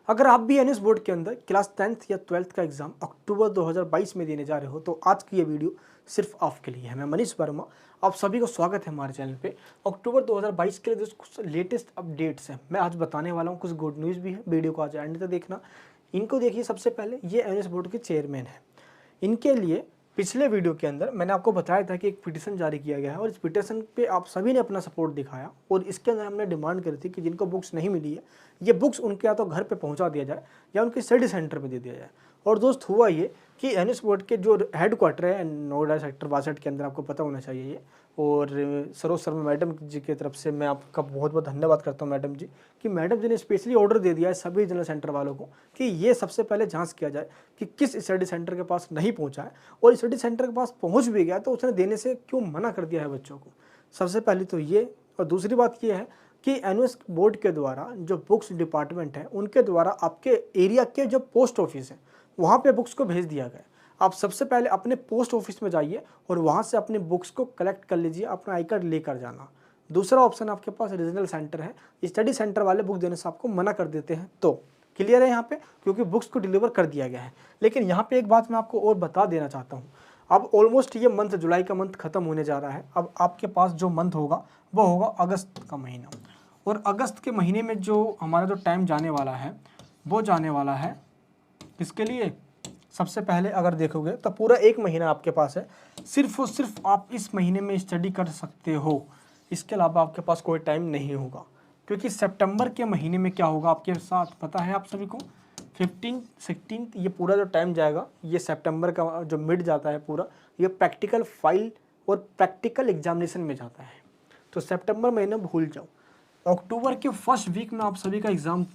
अगर आप भी एनएस बोर्ड के अंदर क्लास 10th या 12th का एग्जाम अक्टूबर 2022 में देने जा रहे हो तो आज की ये वीडियो सिर्फ आपके लिए है। मैं मनीष वर्मा, आप सभी को स्वागत है हमारे चैनल पे। अक्टूबर 2022 के लिए जो कुछ लेटेस्ट अपडेट्स हैं मैं आज बताने वाला हूँ। कुछ गुड न्यूज़ भी है, वीडियो को आज एंड तक देखना। इनको देखिए, सबसे पहले ये एनएस बोर्ड के चेयरमैन हैं। इनके लिए पिछले वीडियो के अंदर मैंने आपको बताया था कि एक पिटीशन जारी किया गया है और इस पिटीशन पे आप सभी ने अपना सपोर्ट दिखाया और इसके अंदर हमने डिमांड करी थी कि जिनको बुक्स नहीं मिली है ये बुक्स उनके या तो घर पे पहुंचा दिया जाए या उनके स्टडी सेंटर पे दे दिया जाए। और दोस्त हुआ ये कि एनएस बोर्ड के जो हेड क्वार्टर है नोएडा सेक्टर 62 के अंदर, आपको पता होना चाहिए ये। और सरोज शर्मा मैडम जी की तरफ से मैं आपका बहुत बहुत धन्यवाद करता हूँ मैडम जी, कि मैडम जी ने स्पेशली ऑर्डर दे दिया है सभी जनरल सेंटर वालों को कि ये सबसे पहले जांच किया जाए कि किस स्टडी सेंटर के पास नहीं पहुंचा है, और स्टडी सेंटर के पास पहुंच भी गया तो उसने देने से क्यों मना कर दिया है बच्चों को। सबसे पहले तो ये, और दूसरी बात ये है कि एनएस बोर्ड के द्वारा जो बुक्स डिपार्टमेंट है उनके द्वारा आपके एरिया के जो पोस्ट ऑफिस है वहाँ पे बुक्स को भेज दिया गया। आप सबसे पहले अपने पोस्ट ऑफिस में जाइए और वहाँ से अपने बुक्स को कलेक्ट कर लीजिए, अपना आई कार्ड लेकर जाना। दूसरा ऑप्शन आपके पास रीजनल सेंटर है, स्टडी सेंटर वाले बुक देने से आपको मना कर देते हैं। तो क्लियर है यहाँ पे, क्योंकि बुक्स को डिलीवर कर दिया गया है। लेकिन यहाँ पे एक बात मैं आपको और बता देना चाहता हूँ, अब ऑलमोस्ट ये मंथ, जुलाई का मंथ खत्म होने जा रहा है। अब आपके पास जो मंथ होगा वो होगा अगस्त का महीना, और अगस्त के महीने में जो हमारा जो टाइम जाने वाला है वो जाने वाला है किसके लिए। सबसे पहले अगर देखोगे तो पूरा एक महीना आपके पास है, सिर्फ और सिर्फ आप इस महीने में स्टडी कर सकते हो। इसके अलावा आपके पास कोई टाइम नहीं होगा, क्योंकि सितंबर के महीने में क्या होगा आपके साथ पता है आप सभी को। 15, 16 ये पूरा जो टाइम जाएगा, ये सितंबर का जो मिड जाता है पूरा, ये प्रैक्टिकल फाइल और प्रैक्टिकल एग्जामिनेशन में जाता है। तो सितंबर महीना भूल जाओ। अक्टूबर के फर्स्ट वीक में आप सभी का एग्ज़ाम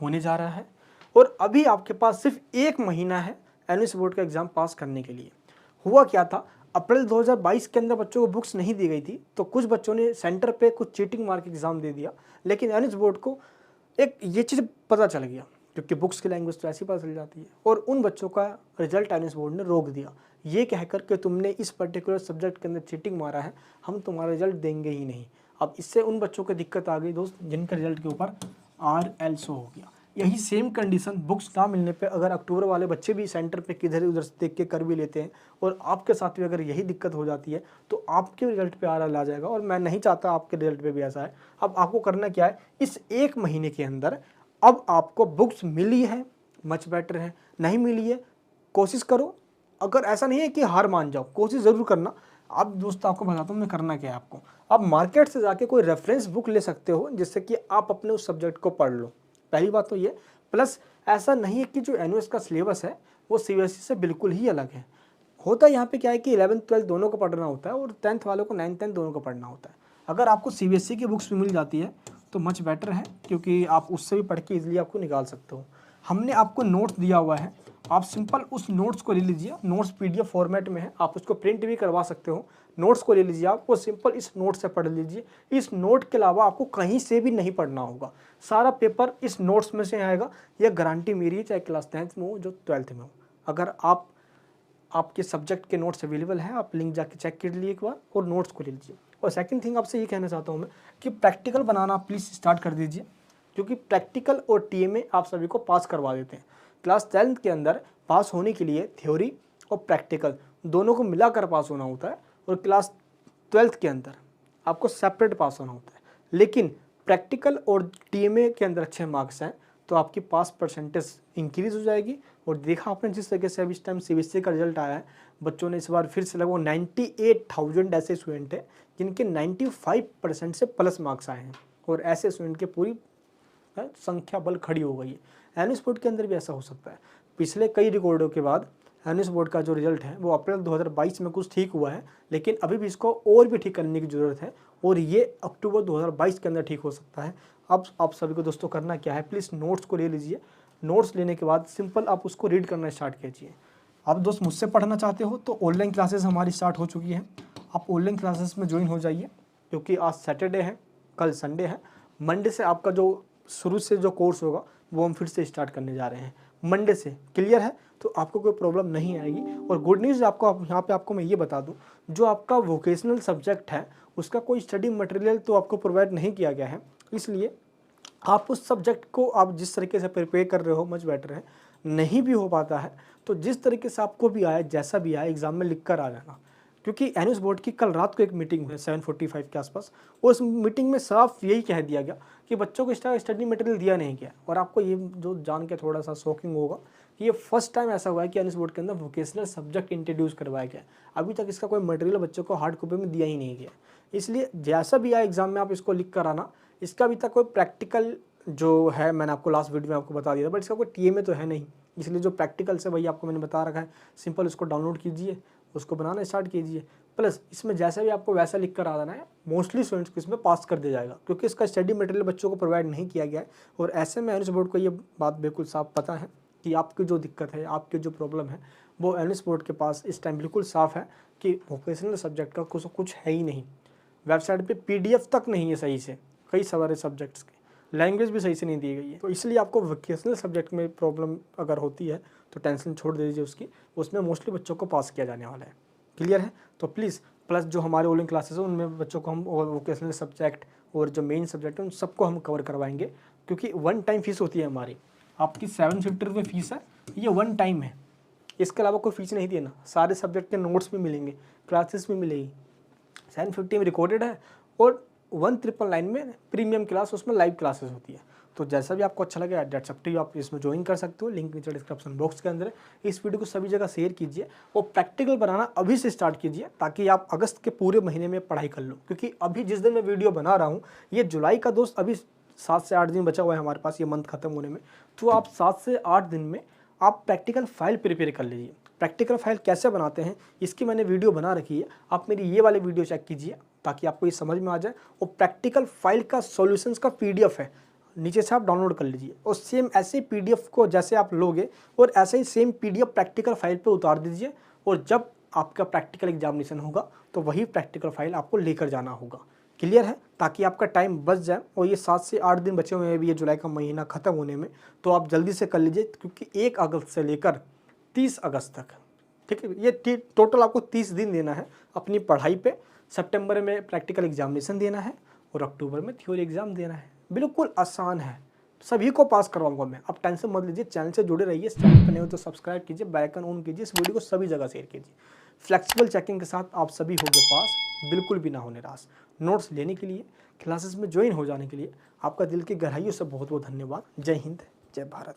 होने जा रहा है, और अभी आपके पास सिर्फ एक महीना है एनएस बोर्ड का एग्ज़ाम पास करने के लिए। हुआ क्या था, अप्रैल 2022 के अंदर बच्चों को बुक्स नहीं दी गई थी, तो कुछ बच्चों ने सेंटर पे कुछ चीटिंग मार के एग्ज़ाम दे दिया। लेकिन एनएस बोर्ड को एक ये चीज़ पता चल गया, क्योंकि बुक्स की लैंग्वेज तो ऐसी पता चल जाती है, और उन बच्चों का रिजल्ट एनएस बोर्ड ने रोक दिया, ये कहकर के तुमने इस पर्टिकुलर सब्जेक्ट के अंदर चीटिंग मारा है, हम तुम्हारा रिजल्ट देंगे ही नहीं। अब इससे उन बच्चों को दिक्कत आ गई दोस्त, जिनका रिजल्ट के ऊपर RL शो हो गया। यही सेम कंडीशन बुक्स ना मिलने पे अगर अक्टूबर वाले बच्चे भी सेंटर पे किधर उधर से देख के कर भी लेते हैं, और आपके साथ भी अगर यही दिक्कत हो जाती है तो आपके रिजल्ट पे RL आ जाएगा, और मैं नहीं चाहता आपके रिजल्ट पे भी ऐसा है। अब आपको करना क्या है, इस एक महीने के अंदर अब आपको बुक्स मिली है मच बेटर है, नहीं मिली है कोशिश करो। अगर ऐसा नहीं है कि हार मान जाओ, कोशिश ज़रूर करना। अब दोस्त आपको बताता हूँ मैं करना क्या है आपको। आप मार्केट से जाके कोई रेफरेंस बुक ले सकते हो जिससे कि आप अपने उस सब्जेक्ट को पढ़ लो, पहली बात तो ये। प्लस ऐसा नहीं है कि जो एनएस का सिलेबस है वो सीबीएसई से बिल्कुल ही अलग है। होता है यहाँ पे क्या है कि 11th 12th दोनों को पढ़ना होता है, और 10th वालों को 9th 10th दोनों को पढ़ना होता है। अगर आपको सीबीएसई की बुक्स भी मिल जाती है तो मच बेटर है, क्योंकि आप उससे भी पढ़ के ईजिली आपको निकाल सकते हो। हमने आपको नोट्स दिया हुआ है, आप सिंपल उस नोट्स को ले लीजिए। नोट्स पीडीएफ फॉर्मेट में है, आप उसको प्रिंट भी करवा सकते हो। नोट्स को ले लीजिए, आप वो सिंपल इस नोट से पढ़ लीजिए। इस नोट के अलावा आपको कहीं से भी नहीं पढ़ना होगा, सारा पेपर इस नोट्स में से आएगा। यह गारंटी मेरी है, चाहे क्लास 10th में हो जो 12th में हो। अगर आपके सब्जेक्ट के नोट्स अवेलेबल हैं, आप लिंक जाके चेक कर लीजिए एक बार और नोट्स को ले लीजिए। और सेकंड थिंग आपसे ये कहना चाहता हूँ मैं कि प्रैक्टिकल बनाना प्लीज़ स्टार्ट कर दीजिए, क्योंकि प्रैक्टिकल और टीएमए आप सभी को पास करवा देते हैं। क्लास 10th के अंदर पास होने के लिए थ्योरी और प्रैक्टिकल दोनों को मिलाकर पास होना होता है, और क्लास 12th के अंदर आपको सेपरेट पास होना होता है। लेकिन प्रैक्टिकल और टीएमए के अंदर अच्छे मार्क्स हैं तो आपकी पास परसेंटेज इंक्रीज हो जाएगी। और देखा आपने जिस तरीके से अभी इस टाइम सीबीएसई का रिजल्ट आया है, बच्चों ने इस बार फिर से लगभग 98,000 ऐसे स्टूडेंट हैं जिनके 95% से प्लस मार्क्स आए हैं, और ऐसे स्टूडेंट की पूरी संख्या बल खड़ी हो गई है। एनएस बोर्ड के अंदर भी ऐसा हो सकता है। पिछले कई रिकॉर्डों के बाद एनएस बोर्ड का जो रिजल्ट है वो अप्रैल 2022 में कुछ ठीक हुआ है, लेकिन अभी भी इसको और भी ठीक करने की ज़रूरत है, और ये अक्टूबर 2022 के अंदर ठीक हो सकता है। अब आप सभी को दोस्तों करना क्या है, प्लीज़ नोट्स को ले लीजिए। नोट्स लेने के बाद सिंपल आप उसको रीड करना स्टार्ट कीजिए। आप दोस्त मुझसे पढ़ना चाहते हो तो ऑनलाइन क्लासेस हमारी स्टार्ट हो चुकी है, आप ऑनलाइन क्लासेस में ज्वाइन हो जाइए, क्योंकि आज सैटरडे है, कल संडे है। मंडे से आपका जो शुरू से जो कोर्स होगा वो हम फिर से स्टार्ट करने जा रहे हैं मंडे से। क्लियर है, तो आपको कोई प्रॉब्लम नहीं आएगी। और गुड न्यूज़ आपको यहाँ पे आपको मैं ये बता दूँ, जो आपका वोकेशनल सब्जेक्ट है उसका कोई स्टडी मटेरियल तो आपको प्रोवाइड नहीं किया गया है, इसलिए आप उस सब्जेक्ट को आप जिस तरीके से प्रिपेयर कर रहे हो मच बेटर है। नहीं भी हो पाता है तो जिस तरीके से आपको भी आया, जैसा भी आया एग्ज़ाम में लिख कर आ जाना। क्योंकि एनएस बोर्ड की कल रात को एक मीटिंग हुई 7:45 के आसपास। उस मीटिंग में साफ यही कह दिया गया कि बच्चों को इसका स्टडी मटेरियल दिया नहीं गया। और आपको ये जो जान के थोड़ा सा शॉकिंग होगा कि ये फर्स्ट टाइम ऐसा हुआ है कि एनएस बोर्ड के अंदर वोकेशनल सब्जेक्ट इंट्रोड्यूस करवाया गया। अभी तक इसका कोई मटेरियल बच्चों को हार्ड कॉपी में दिया ही नहीं गया। इसलिए जैसा भी आया एग्ज़ाम में आप इसको लिख कर आना। इसका अभी तक कोई प्रैक्टिकल जो है, मैंने आपको लास्ट वीडियो में आपको बता दिया था, बट इसका कोई टीएमए तो है नहीं। इसलिए जो प्रैक्टिकल से वही आपको मैंने बता रखा है, सिंपल उसको डाउनलोड कीजिए, उसको बनाना स्टार्ट कीजिए। प्लस इसमें जैसा भी आपको वैसा लिख कर आ जाना है, मोस्टली स्टूडेंट्स को इसमें पास कर दिया जाएगा क्योंकि इसका स्टडी मटेरियल बच्चों को प्रोवाइड नहीं किया गया है। और ऐसे में एनएस बोर्ड को ये बात बिल्कुल साफ पता है कि आपकी जो दिक्कत है, आपकी जो प्रॉब्लम है, वो एनएस बोर्ड के पास इस टाइम बिल्कुल साफ है कि वोकेशनल सब्जेक्ट का कुछ है ही नहीं। वेबसाइट पे पीडीएफ तक नहीं है सही से कई सारे सब्जेक्ट्स के, लैंग्वेज भी सही से नहीं दी गई है। तो इसलिए आपको वोकेशनल सब्जेक्ट में प्रॉब्लम अगर होती है तो टेंशन छोड़ दीजिए उसकी, उसमें मोस्टली बच्चों को पास किया जाने वाला है। क्लियर है? तो प्लीज़ प्लस जो हमारे ऑनलाइन क्लासेस हैं उनमें बच्चों को हम वोकेशनल सब्जेक्ट और जो मेन सब्जेक्ट है उन सबको हम कवर करवाएंगे। क्योंकि वन टाइम फीस होती है हमारी, आपकी 750 रुपये फीस है, ये वन टाइम है। इसके अलावा कोई फीस नहीं देना। सारे सब्जेक्ट के नोट्स भी मिलेंगे, क्लासेस भी मिलेगी। 750 में रिकॉर्डेड है और 1999 में प्रीमियम क्लास, उसमें लाइव क्लासेस होती है। तो जैसा भी आपको अच्छा लगे डेट्स अप टू यू, आप इसमें ज्वाइन कर सकते हो। लिंक नीचे डिस्क्रिप्शन बॉक्स के अंदर है। इस वीडियो को सभी जगह शेयर कीजिए और प्रैक्टिकल बनाना अभी से स्टार्ट कीजिए ताकि आप अगस्त के पूरे महीने में पढ़ाई कर लो। क्योंकि अभी जिस दिन मैं वीडियो बना रहा हूँ ये जुलाई का दोस्त, अभी 7 से 8 दिन बचा हुआ है हमारे पास ये मंथ खत्म होने में। तो आप 7 से 8 दिन में आप प्रैक्टिकल फाइल प्रिपेयर कर लीजिए। प्रैक्टिकल फाइल कैसे बनाते हैं इसकी मैंने वीडियो बना रखी है, आप मेरी ये वाले वीडियो चेक कीजिए ताकि आपको ये समझ में आ जाए। और प्रैक्टिकल फाइल का सॉल्यूशंस का पीडीएफ है, नीचे से आप डाउनलोड कर लीजिए और सेम ऐसे पीडीएफ को जैसे आप लोगे और ऐसे ही सेम पीडीएफ प्रैक्टिकल फाइल पे उतार दीजिए। और जब आपका प्रैक्टिकल एग्जामिनेशन होगा तो वही प्रैक्टिकल फाइल आपको लेकर जाना होगा। क्लियर है? ताकि आपका टाइम बच जाए। और ये 7 से 8 दिन बचे हुए हैं अभी ये जुलाई का महीना ख़त्म होने में, तो आप जल्दी से कर लीजिए क्योंकि 1 अगस्त से लेकर 30 अगस्त तक, ठीक है, ये टोटल आपको 30 दिन देना है अपनी पढ़ाई पे। सितंबर में प्रैक्टिकल एग्जामिनेशन देना है और अक्टूबर में थ्योरी एग्जाम देना है। बिल्कुल आसान है, सभी को पास करवाऊंगा मैं, आप टेंशन मत लीजिए। चैनल से जुड़े रहिए, चैनल पर नहीं हो तो सब्सक्राइब कीजिए, बेल आइकन ऑन कीजिए, इस वीडियो को सभी जगह शेयर कीजिए। फ्लेक्सिबल चेकिंग के साथ आप सभी होंगे पास, बिल्कुल भी ना हो निराश। नोट्स लेने के लिए, क्लासेस में ज्वाइन हो जाने के लिए आपका दिल की गहराइयों से बहुत बहुत धन्यवाद। जय हिंद, जय भारत।